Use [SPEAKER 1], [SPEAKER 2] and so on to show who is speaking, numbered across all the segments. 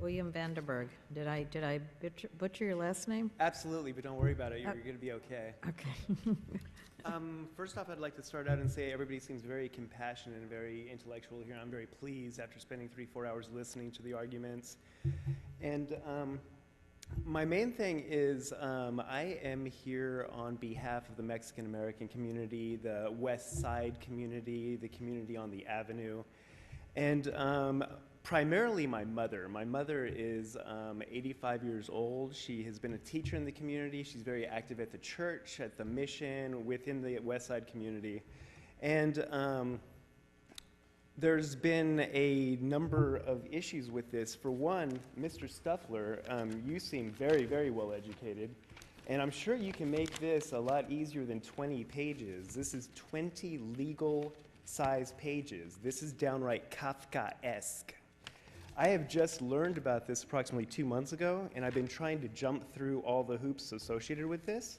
[SPEAKER 1] William Vanderberg. Did I butcher your last name?
[SPEAKER 2] Absolutely, but don't worry about it. You're going to be okay.
[SPEAKER 1] Okay.
[SPEAKER 2] First off, I'd like to start out and say everybody seems very compassionate and very intellectual here. I'm very pleased after spending 3-4 hours listening to the arguments. And my main thing is I am here on behalf of the Mexican-American community, the West Side community, the community on the Avenue, and primarily my mother. My mother is 85 years old. She has been a teacher in the community. She's very active at the church, at the mission, within the West Side community. And there's been a number of issues with this. For one, Mr. Stuffler, you seem very, very well educated. And I'm sure you can make this a lot easier than 20 pages. This is 20 legal size pages. This is downright Kafkaesque. I have just learned about this approximately 2 months ago, and I've been trying to jump through all the hoops associated with this.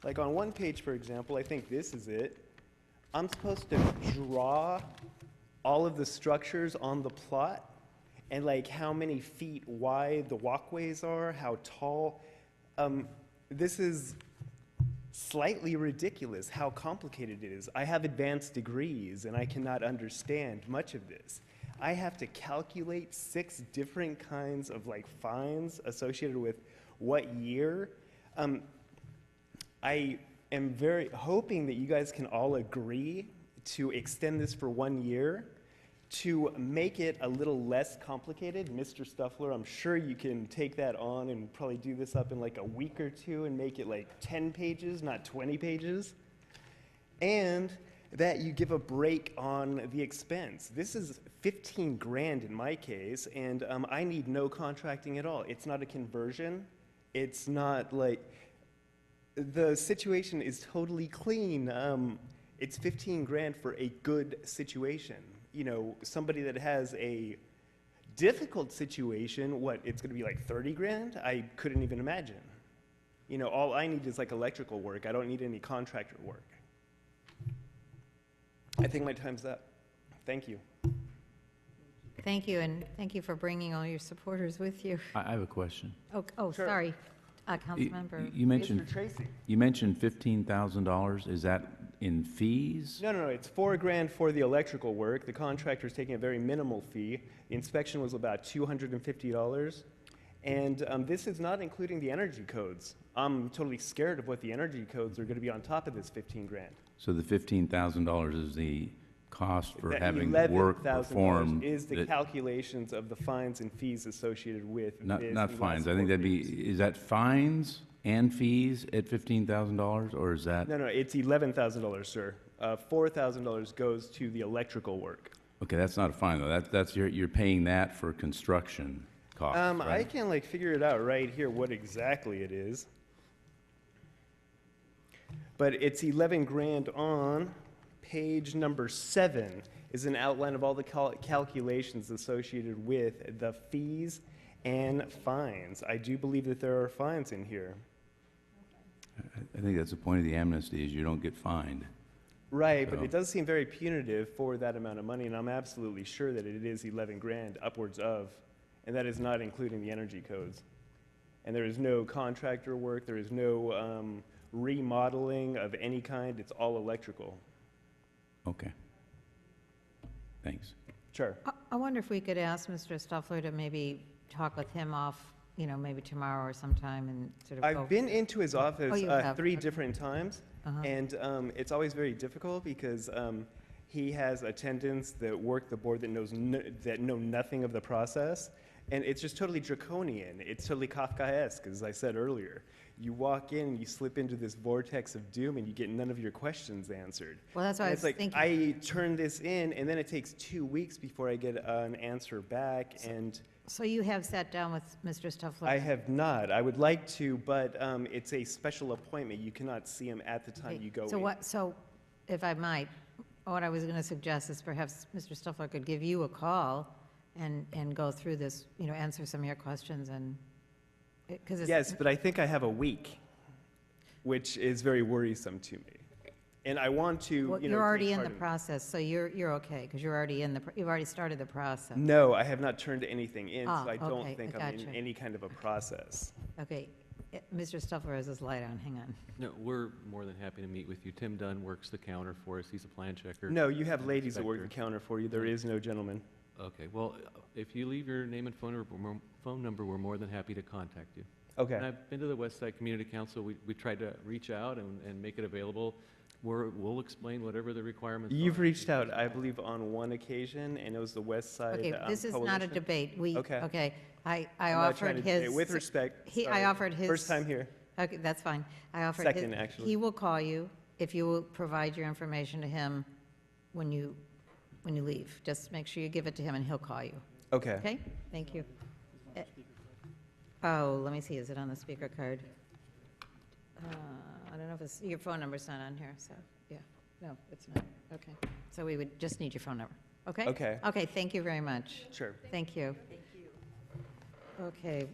[SPEAKER 2] Like on one page, for example, I think this is it. I'm supposed to draw all of the structures on the plot and like how many feet wide the walkways are, how tall. This is slightly ridiculous how complicated it is. I have advanced degrees and I cannot understand much of this. I have to calculate 6 different kinds of like fines associated with what year. I am very hoping that you guys can all agree to extend this for 1 year to make it a little less complicated. Mr. Stuffler, I'm sure you can take that on and probably do this up in like a week or 2 and make it like 10 pages, not 20 pages. And that you give a break on the expense. This is 15 grand in my case, and I need no contracting at all. It's not a conversion. It's not like, the situation is totally clean. It's 15 grand for a good situation. You know, somebody that has a difficult situation, what, it's gonna be like 30 grand? I couldn't even imagine. You know, all I need is like electrical work. I don't need any contractor work. I think my time's up. Thank you.
[SPEAKER 1] Thank you, and thank you for bringing all your supporters with you.
[SPEAKER 3] I have a question.
[SPEAKER 1] Oh,
[SPEAKER 2] Sure.
[SPEAKER 1] sorry, Councilmember.
[SPEAKER 3] You mentioned
[SPEAKER 2] Mr. Tracy.
[SPEAKER 3] you mentioned $15,000. Is that in fees?
[SPEAKER 2] No, it's 4 grand for the electrical work. The contractor's taking a very minimal fee. The inspection was about $250. And this is not including the energy codes. I'm totally scared of what the energy codes are going to be on top of this 15 grand.
[SPEAKER 3] So the $15,000 is the cost for
[SPEAKER 2] That
[SPEAKER 3] having work
[SPEAKER 2] $11,000
[SPEAKER 3] performed.
[SPEAKER 2] is the calculations of the fines and fees associated with
[SPEAKER 3] Not
[SPEAKER 2] this
[SPEAKER 3] fines.
[SPEAKER 2] last
[SPEAKER 3] I think
[SPEAKER 2] 4
[SPEAKER 3] that'd be,
[SPEAKER 2] pages.
[SPEAKER 3] is that fines and fees at $15,000, or is that?
[SPEAKER 2] No, it's $11,000, sir. $4,000 goes to the electrical work.
[SPEAKER 3] Okay, that's not a fine though. That's you're paying that for construction costs,
[SPEAKER 2] I
[SPEAKER 3] right?
[SPEAKER 2] can like figure it out right here what exactly it is. But it's 11 grand on page number 7 is an outline of all the calculations associated with the fees and fines. I do believe that there are fines in here.
[SPEAKER 3] I think that's the point of the amnesty, is you don't get fined.
[SPEAKER 2] Right, but
[SPEAKER 3] So-
[SPEAKER 2] it does seem very punitive for that amount of money, and I'm absolutely sure that it is 11 grand, upwards of, and that is not including the energy codes. And there is no contractor work, there is no remodeling of any kind, it's all electrical.
[SPEAKER 3] Okay. Thanks.
[SPEAKER 2] Sure.
[SPEAKER 1] I wonder if we could ask Mr. Stuffler to maybe talk with him off, maybe tomorrow or sometime and sort of go.
[SPEAKER 2] I've been into his office
[SPEAKER 1] you have.
[SPEAKER 2] 3
[SPEAKER 1] Okay.
[SPEAKER 2] different times, and it's always very difficult because he has attendants that work the board that know nothing of the process, and it's just totally draconian. It's totally Kafkaesque, as I said earlier. You walk in, you slip into this vortex of doom, and you get none of your questions answered.
[SPEAKER 1] Well, that's what
[SPEAKER 2] And
[SPEAKER 1] I
[SPEAKER 2] it's
[SPEAKER 1] was
[SPEAKER 2] like,
[SPEAKER 1] thinking.
[SPEAKER 2] I turn this in, and then it takes 2 weeks before I get an answer back, and
[SPEAKER 1] So you have sat down with Mr. Stuffler?
[SPEAKER 2] I have not. I would like to, but it's a special appointment. You cannot see him at the time
[SPEAKER 1] Okay.
[SPEAKER 2] you go
[SPEAKER 1] So
[SPEAKER 2] in.
[SPEAKER 1] so if I might, what I was going to suggest is perhaps Mr. Stuffler could give you a call and go through this, answer some of your questions and, because it's.
[SPEAKER 2] Yes, but I think I have a week, which is very worrisome to me. And I want to,
[SPEAKER 1] Well,
[SPEAKER 2] you know,
[SPEAKER 1] you're already
[SPEAKER 2] take
[SPEAKER 1] in
[SPEAKER 2] part
[SPEAKER 1] the process, so you're okay, because you're already you've already started the process.
[SPEAKER 2] No, I have not turned anything in,
[SPEAKER 1] Ah,
[SPEAKER 2] so I don't
[SPEAKER 1] okay,
[SPEAKER 2] think
[SPEAKER 1] I
[SPEAKER 2] I'm in
[SPEAKER 1] gotcha.
[SPEAKER 2] any kind of a process.
[SPEAKER 1] Okay, Mr. Stuffler has his light on, hang on.
[SPEAKER 4] No, we're more than happy to meet with you. Tim Dunn works the counter for us. He's a plan checker.
[SPEAKER 2] No, you have ladies that work the
[SPEAKER 4] Inspector.
[SPEAKER 2] counter for you. There is no gentleman.
[SPEAKER 4] Okay, well, if you leave your name and phone number, we're more than happy to contact you. And
[SPEAKER 2] Okay.
[SPEAKER 4] I've been to the West Side Community Council. We tried to reach out and make it available. We'll explain whatever the requirements are.
[SPEAKER 2] You've reached out, I believe, on one occasion, and it was the West Side
[SPEAKER 1] Okay, this is not a
[SPEAKER 2] Coalition.
[SPEAKER 1] debate.
[SPEAKER 2] Okay.
[SPEAKER 1] I
[SPEAKER 2] I'm not trying
[SPEAKER 1] offered
[SPEAKER 2] to debate.
[SPEAKER 1] his.
[SPEAKER 2] With respect,
[SPEAKER 1] I
[SPEAKER 2] sorry.
[SPEAKER 1] offered his.
[SPEAKER 2] First time here.
[SPEAKER 1] Okay, that's fine. I offered.
[SPEAKER 2] Second, actually.
[SPEAKER 1] He will call you if you will provide your information to him when you leave. Just make sure you give it to him and he'll call you.
[SPEAKER 2] Okay.
[SPEAKER 1] Okay? Thank you. Oh, let me see, is it on the speaker card? I don't know if it's, your phone number's not on here, so, yeah. No, it's not. Okay. So we would just need your phone number. Okay?
[SPEAKER 2] Okay.
[SPEAKER 1] Okay, thank you very much.
[SPEAKER 2] Sure.
[SPEAKER 1] Thank you. Thank you. Okay.